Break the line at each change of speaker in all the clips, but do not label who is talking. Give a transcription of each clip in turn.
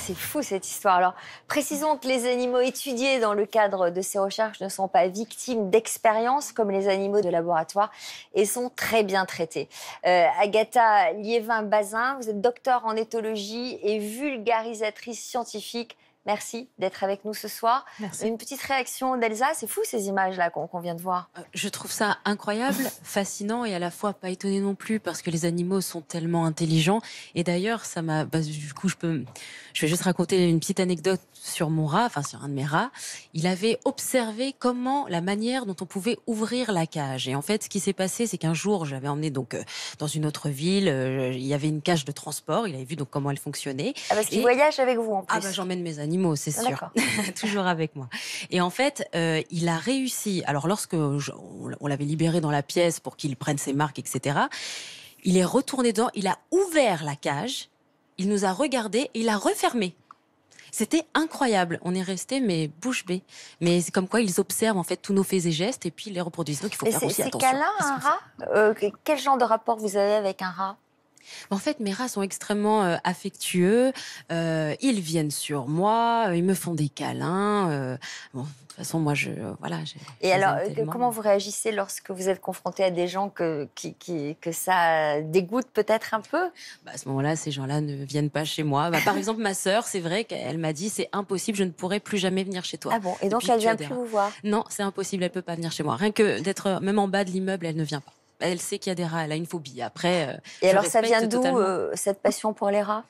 c'est fou cette histoire. Alors, précisons que les animaux étudiés dans le cadre de ces recherches ne sont pas victimes d'expériences comme les animaux de laboratoire et sont très bien traités. Agatha Liévin-Bazin, vous êtes docteur en éthologie et vulgarisatrice scientifique. Merci d'être avec nous ce soir.
Merci.
Une petite réaction d'Elsa, c'est fou ces images-là qu'on vient de voir.
Je trouve ça incroyable, fascinant et à la fois pas étonné non plus parce que les animaux sont tellement intelligents. Et d'ailleurs, ça m'a, du coup, je vais juste raconter une petite anecdote sur mon rat, enfin sur un de mes rats. Il avait observé la manière dont on pouvait ouvrir la cage. Et en fait, ce qui s'est passé, c'est qu'un jour, j'avais emmené donc dans une autre ville, il y avait une cage de transport. Il avait vu donc comment elle fonctionnait.
Ah, parce qu'il voyage avec vous en plus.
Ah bah j'emmène mes animaux, c'est sûr. Toujours avec moi. Et en fait, il a réussi. Alors lorsque on l'avait libéré dans la pièce pour qu'il prenne ses marques, etc., il est retourné dedans, il a ouvert la cage, il nous a regardés et il a refermé. C'était incroyable. On est resté mais bouche bée. Mais c'est comme quoi ils observent en fait tous nos faits et gestes et puis ils les reproduisent. Donc il faut faire aussi attention.
C'est câlin un rat quel genre de rapport vous avez avec un rat?
En fait, mes rats sont extrêmement affectueux. Ils viennent sur moi, ils me font des câlins. Bon, de toute façon, moi, voilà.
Et alors, comment vous réagissez lorsque vous êtes confronté à des gens que ça dégoûte peut-être un peu?
À ce moment-là, ces gens-là ne viennent pas chez moi. Par exemple, ma sœur, c'est vrai qu'elle m'a dit c'est impossible, je ne pourrai plus jamais venir chez toi.
Ah bon? Et donc, elle ne vient plus vous voir?
Non, c'est impossible, elle ne peut pas venir chez moi. Rien que d'être même en bas de l'immeuble, elle ne vient pas. Elle sait qu'il y a des rats, elle a une phobie. Après,
et alors, ça vient d'où cette passion pour les rats?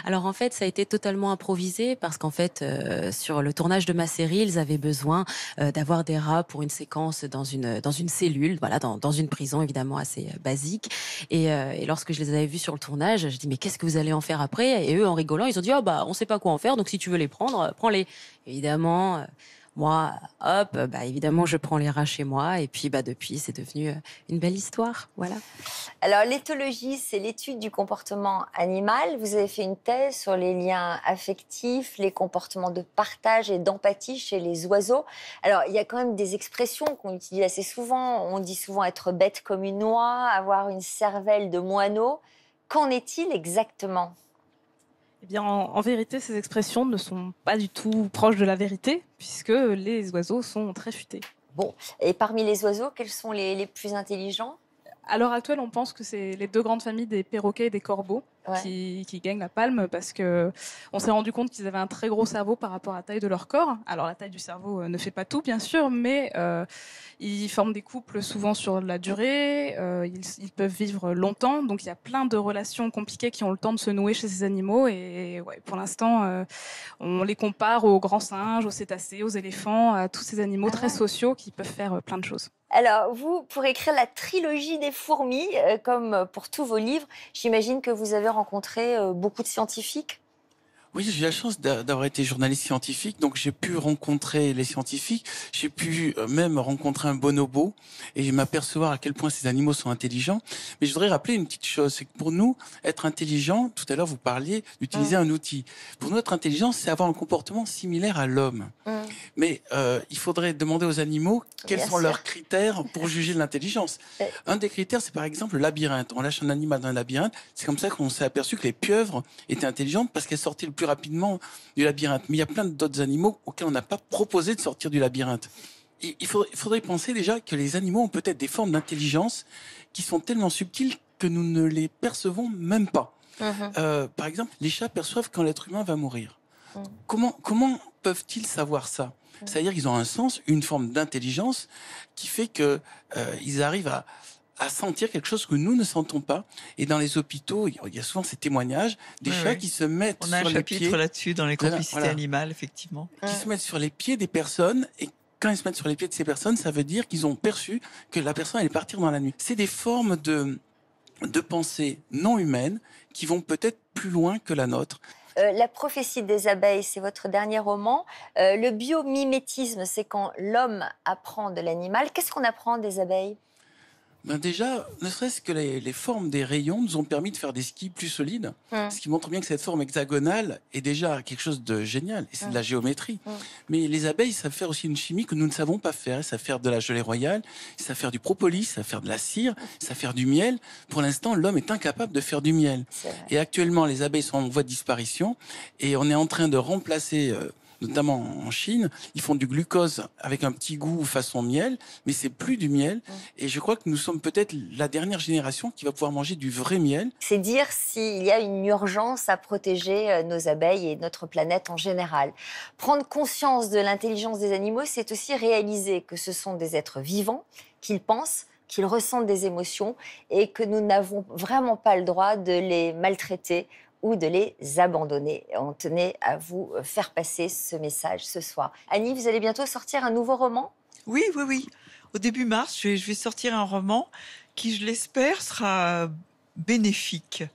Alors en fait, ça a été totalement improvisé parce qu'en fait, sur le tournage de ma série, ils avaient besoin d'avoir des rats pour une séquence dans une cellule, voilà, dans une prison évidemment assez basique. Et lorsque je les avais vus sur le tournage, je dis mais qu'est-ce que vous allez en faire après? Et eux, en rigolant, ils ont dit on sait pas quoi en faire, donc si tu veux les prendre, prends-les. Évidemment. Moi, hop, évidemment, je prends les rats chez moi. Et puis, depuis, c'est devenu une belle histoire. Voilà.
Alors, l'éthologie, c'est l'étude du comportement animal. Vous avez fait une thèse sur les liens affectifs, les comportements de partage et d'empathie chez les oiseaux. Alors, il y a quand même des expressions qu'on utilise assez souvent. On dit souvent être bête comme une oie, avoir une cervelle de moineau. Qu'en est-il exactement ?
Eh bien, en vérité, ces expressions ne sont pas du tout proches de la vérité, puisque les oiseaux sont très futés.
Bon, et parmi les oiseaux, quels sont les plus intelligents ?
À l'heure actuelle, on pense que c'est les deux grandes familles des perroquets et des corbeaux qui gagnent la palme parce qu'on s'est rendu compte qu'ils avaient un très gros cerveau par rapport à la taille de leur corps. Alors la taille du cerveau ne fait pas tout, bien sûr, mais ils forment des couples souvent sur la durée, ils peuvent vivre longtemps, donc il y a plein de relations compliquées qui ont le temps de se nouer chez ces animaux et pour l'instant, on les compare aux grands singes, aux cétacés, aux éléphants, à tous ces animaux très sociaux qui peuvent faire plein de choses.
Alors, vous, pour écrire la trilogie des fourmis, comme pour tous vos livres, j'imagine que vous avez rencontré beaucoup de scientifiques.
Oui, j'ai eu la chance d'avoir été journaliste scientifique, donc j'ai pu rencontrer les scientifiques, j'ai pu même rencontrer un bonobo et m'apercevoir à quel point ces animaux sont intelligents. Mais je voudrais rappeler une petite chose, c'est que pour nous, être intelligent, tout à l'heure vous parliez d'utiliser un outil. Pour nous, être intelligent, c'est avoir un comportement similaire à l'homme. Mais il faudrait demander aux animaux quels sont leurs critères pour juger de l'intelligence. Un des critères, c'est par exemple le labyrinthe. On lâche un animal dans un labyrinthe, c'est comme ça qu'on s'est aperçu que les pieuvres étaient intelligentes parce qu'elles sortaient le plus rapidement du labyrinthe. Mais il y a plein d'autres animaux auxquels on n'a pas proposé de sortir du labyrinthe. Et il faudrait penser déjà que les animaux ont peut-être des formes d'intelligence qui sont tellement subtiles que nous ne les percevons même pas. Par exemple, les chats perçoivent quand l'être humain va mourir. Comment peuvent-ils savoir ça? C'est-à-dire qu'ils ont un sens, une forme d'intelligence qui fait qu'ils arrivent à sentir quelque chose que nous ne sentons pas. Et dans les hôpitaux, il y a souvent ces témoignages des chats qui se mettent sur les pieds.
On a un chapitre là-dessus dans les complicités animales, effectivement.
Qui se mettent sur les pieds des personnes et quand ils se mettent sur les pieds de ces personnes, ça veut dire qu'ils ont perçu que la personne allait partir dans la nuit. C'est des formes de pensée non humaines qui vont peut-être plus loin que la nôtre.
La prophétie des abeilles, c'est votre dernier roman. Le biomimétisme, c'est quand l'homme apprend de l'animal. Qu'est-ce qu'on apprend des abeilles ?
Ben déjà, ne serait-ce que les formes des rayons nous ont permis de faire des skis plus solides, ce qui montre bien que cette forme hexagonale est déjà quelque chose de génial, et c'est de la géométrie. Mais les abeilles savent faire aussi une chimie que nous ne savons pas faire. Elles savent faire de la gelée royale, elles savent faire du propolis, elles savent faire de la cire, elles savent faire du miel. Pour l'instant, l'homme est incapable de faire du miel. Et actuellement, les abeilles sont en voie de disparition, et on est en train de remplacer... notamment en Chine, ils font du glucose avec un petit goût façon miel, mais c'est plus du miel. Et je crois que nous sommes peut-être la dernière génération qui va pouvoir manger du vrai miel.
C'est dire s'il y a une urgence à protéger nos abeilles et notre planète en général. Prendre conscience de l'intelligence des animaux, c'est aussi réaliser que ce sont des êtres vivants, qu'ils pensent, qu'ils ressentent des émotions et que nous n'avons vraiment pas le droit de les maltraiter ou de les abandonner. On tenait à vous faire passer ce message ce soir. Annie, vous allez bientôt sortir un nouveau roman ?
Oui. Au début mars, je vais sortir un roman qui, je l'espère, sera bénéfique.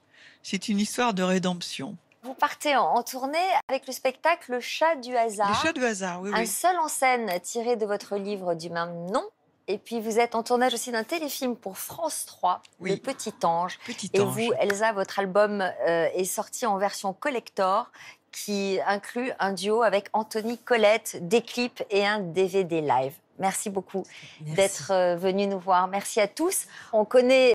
C'est une histoire de rédemption.
Vous partez en tournée avec le spectacle Le Chat du hasard.
Le Chat du hasard, oui.
Un seul en scène tiré de votre livre du même nom. Et puis, vous êtes en tournage aussi d'un téléfilm pour France 3, Le Petit Ange. Et vous, Elsa, votre album est sorti en version collector qui inclut un duo avec Anthony Colette, des clips et un DVD live. Merci beaucoup d'être venus nous voir. Merci à tous. On connaît